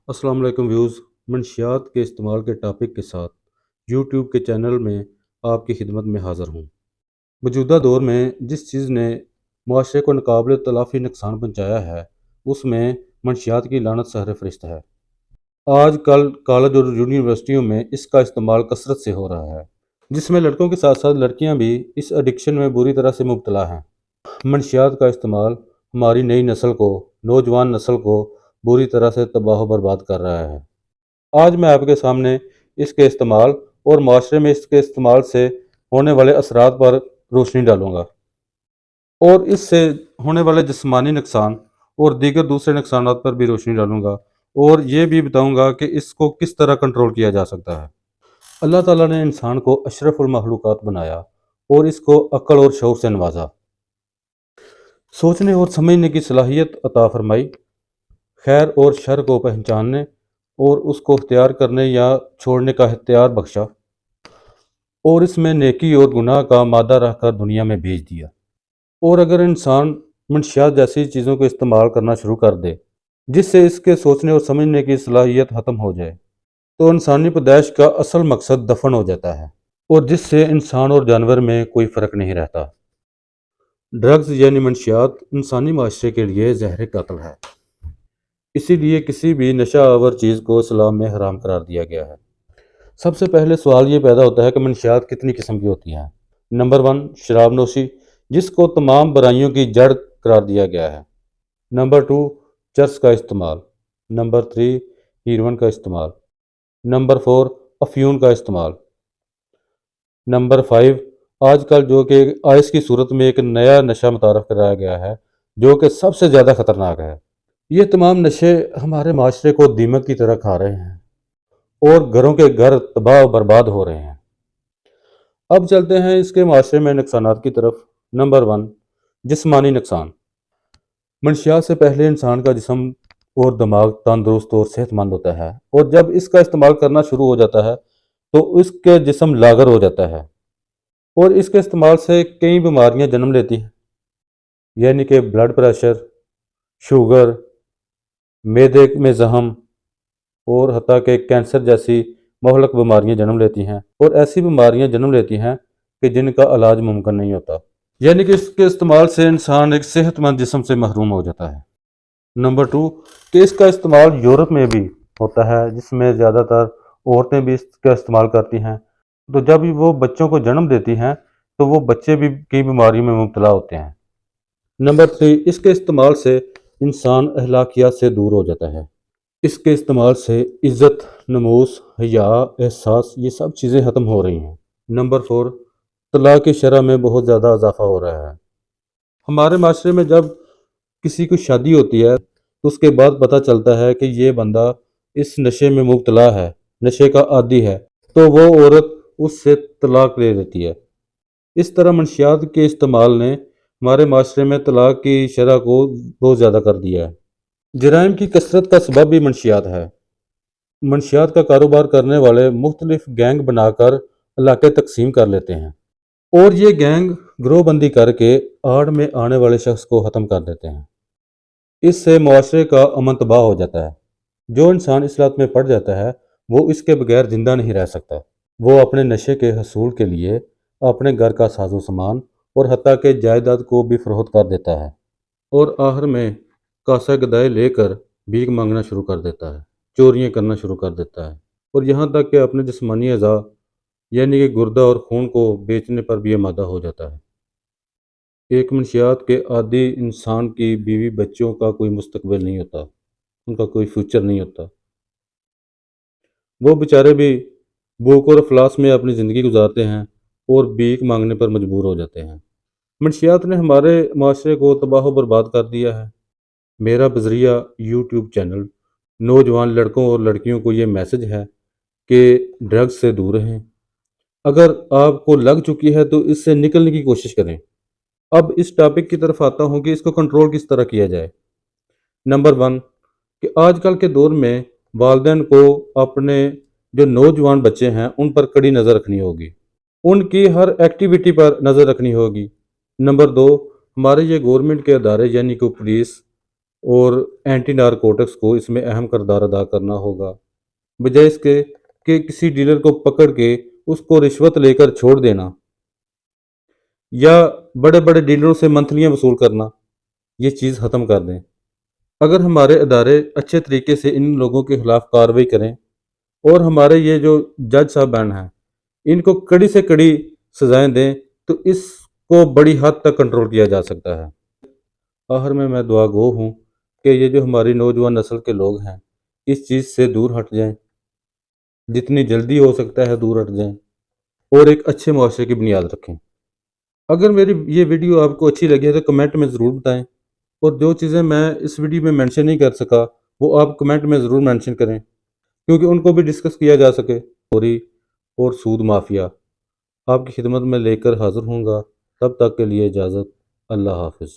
अस्सलाम वालेकुम व्यूज़। मंशियात के इस्तेमाल के टॉपिक के साथ यूट्यूब के चैनल में आपकी खिदमत में हाज़िर हूँ। मौजूदा दौर में जिस चीज़ ने मुआशरे को नाकाबिल तलाफ़ी नुकसान पहुँचाया है, उसमें मंशियात की लानत सहर फ़हरिस्त है। आजकल कॉलेज और यूनिवर्सिटियों में इसका इस्तेमाल कसरत से हो रहा है, जिसमें लड़कों के साथ साथ लड़कियाँ भी इस एडिक्शन में बुरी तरह से मुब्तला हैं। मंशियात का इस्तेमाल हमारी नई नस्ल को, नौजवान नस्ल को बुरी तरह से तबाह बर्बाद कर रहा है। आज मैं आपके सामने इसके इस्तेमाल और माशरे में इसके इस्तेमाल से होने वाले असरात पर रोशनी डालूँगा और इससे होने वाले जिस्मानी नुकसान और दीगर दूसरे नुकसानात पर भी रोशनी डालूँगा और ये भी बताऊँगा कि इसको किस तरह कंट्रोल किया जा सकता है। अल्लाह ताला ने इंसान को अशरफुल मखलूक़ात बनाया और इसको अक्ल और शऊर से नवाजा, सोचने और समझने की सलाहियत अता फरमाई, खैर और शर को पहचानने और उसको इख्तियार करने या छोड़ने का इख्तियार बख्शा और इसमें नेकी और गुनाह का मादा रखकर दुनिया में भेज दिया। और अगर इंसान मंशियात जैसी चीज़ों को इस्तेमाल करना शुरू कर दे जिससे इसके सोचने और समझने की सलाहियत ख़त्म हो जाए, तो इंसानी पैदाइश का असल मकसद दफन हो जाता है और जिससे इंसान और जानवर में कोई फ़र्क नहीं रहता। ड्रग्स यानी मंशियात इंसानी माशरे के लिए ज़हर कत्ल है, इसीलिए किसी भी नशा आवर चीज़ को इस्लाम में हराम करार दिया गया है। सबसे पहले सवाल ये पैदा होता है कि मंशियात कितनी किस्म की होती हैं। नंबर 1, शराब नोशी, जिसको तमाम बुराइयों की जड़ करार दिया गया है। नंबर 2, चरस का इस्तेमाल। नंबर 3, हीरोइन का इस्तेमाल। नंबर 4, अफ्यून का इस्तेमाल। नंबर 5, आजकल जो कि आइस की सूरत में एक नया नशा मुतारफ़ कराया गया है, जो कि सबसे ज़्यादा ख़तरनाक है। ये तमाम नशे हमारे माशरे को दीमक की तरह खा रहे हैं और घरों के घर तबाह बर्बाद हो रहे हैं। अब चलते हैं इसके माशरे में नुकसानात की तरफ। नंबर 1, जिस्मानी नुकसान। मंशियात से पहले इंसान का जिस्म और दिमाग तंदुरुस्त और सेहतमंद होता है और जब इसका इस्तेमाल करना शुरू हो जाता है तो इसके जिस्म लागर हो जाता है और इसके इस्तेमाल से कई बीमारियां जन्म लेती हैं, यानी कि ब्लड प्रेशर, शुगर, मैदे में जहम और हत्ता कि कैंसर जैसी महलक बीमारियां जन्म लेती हैं और ऐसी बीमारियां जन्म लेती हैं कि जिनका इलाज मुमकिन नहीं होता, यानी कि इसके इस्तेमाल से इंसान एक सेहतमंद जिस्म से महरूम हो जाता है। नंबर 2, कि इसका इस्तेमाल यूरोप में भी होता है, जिसमें ज़्यादातर औरतें भी इसका इस्तेमाल करती हैं। तो जब भी वो बच्चों को जन्म देती हैं तो वो बच्चे भी कई बीमारियों में मुब्तला होते हैं। नंबर 3, इसके इस्तेमाल से इंसान अखलाकियात से दूर हो जाता है। इसके इस्तेमाल से इज़्ज़त, नमूस, हया, एहसास, ये सब चीज़ें ख़त्म हो रही हैं। नंबर 4, तलाक़ की शरह में बहुत ज़्यादा इजाफ़ा हो रहा है। हमारे माशरे में जब किसी की शादी होती है तो उसके बाद पता चलता है कि ये बंदा इस नशे में मुब्तला है, नशे का आदी है, तो वो औरत उससे तलाक ले लेती है। इस तरह मंशियात के इस्तेमाल ने हमारे माशरे में तलाक की शरह को बहुत ज़्यादा कर दिया है। जराइम की कसरत का सबब भी मंशियात है। मंशियात का कारोबार करने वाले मुख्तलिफ गैंग बनाकर इलाके तकसीम कर लेते हैं और ये गैंग गिरोहबंदी करके आड़ में आने वाले शख्स को ख़त्म कर देते हैं। इससे मुआशरे का अमन तबाह हो जाता है। जो इंसान इस लत में पड़ जाता है वो इसके बगैर ज़िंदा नहीं रह सकता। वो अपने नशे के हसूल के लिए अपने घर का साजो सामान और हत्ता के जायदाद को भी फरोख्त कर देता है और आखिर में कासा गदाई लेकर भीख मांगना शुरू कर देता है, चोरियां करना शुरू कर देता है और यहाँ तक कि अपने जिस्मानी अज़ा यानी कि गुर्दा और खून को बेचने पर भी आमादा हो जाता है। एक मंशियात के आदी इंसान की बीवी बच्चों का कोई मुस्तकबिल नहीं होता, उनका कोई फ्यूचर नहीं होता। वो बेचारे भी भूख और अफलास में अपनी ज़िंदगी गुजारते हैं और भीख मांगने पर मजबूर हो जाते हैं। मंशियात ने हमारे माशरे को तबाह व बर्बाद कर दिया है। मेरा बजरिया यूट्यूब चैनल नौजवान लड़कों और लड़कियों को ये मैसेज है कि ड्रग्स से दूर रहें। अगर आपको लग चुकी है तो इससे निकलने की कोशिश करें। अब इस टॉपिक की तरफ आता हूँ कि इसको कंट्रोल किस तरह किया जाए। नंबर 1, कि आजकल के दौर में वालिदैन को अपने जो नौजवान बच्चे हैं उन पर कड़ी नज़र रखनी होगी, उनकी हर एक्टिविटी पर नज़र रखनी होगी। नंबर 2, हमारे ये गवर्नमेंट के अदारे यानी कि पुलिस اور اینٹی نارکوٹکس کو اس میں اہم کردار ادا کرنا ہوگا، بجائے اس کے کہ کسی ڈیلر کو پکڑ کے اس کو رشوت لے کر چھوڑ دینا یا بڑے بڑے ڈیلروں سے منتھلیاں وصول کرنا۔ یہ چیز ختم کر دیں۔ اگر ہمارے ادارے اچھے طریقے سے ان لوگوں کے خلاف کارروائی کریں اور ہمارے یہ جو جج صاحبان ہیں ان کو کڑی سے کڑی سزائیں دیں تو اس کو بڑی حد تک کنٹرول کیا جا سکتا ہے۔ آخر میں دعا گو ہوں کہ یہ جو ہماری نوجوان نسل کے لوگ ہیں اس چیز سے دور ہٹ جائیں، جتنی جلدی ہو سکتا ہے دور ہٹ جائیں اور ایک اچھے معاشرے کی بنیاد رکھیں۔ اگر میری یہ ویڈیو آپ کو اچھی لگی ہے تو کمنٹ میں ضرور بتائیں، اور جو چیزیں میں اس ویڈیو میں منشن نہیں کر سکا وہ آپ کمنٹ میں ضرور منشن کریں کیونکہ ان کو بھی ڈسکس کیا جا سکے۔ چوری اور سود مافیا آپ کی خدمت میں لے کر حاضر ہوں گا، تب تک کے لیے اجازت، اللہ حافظ۔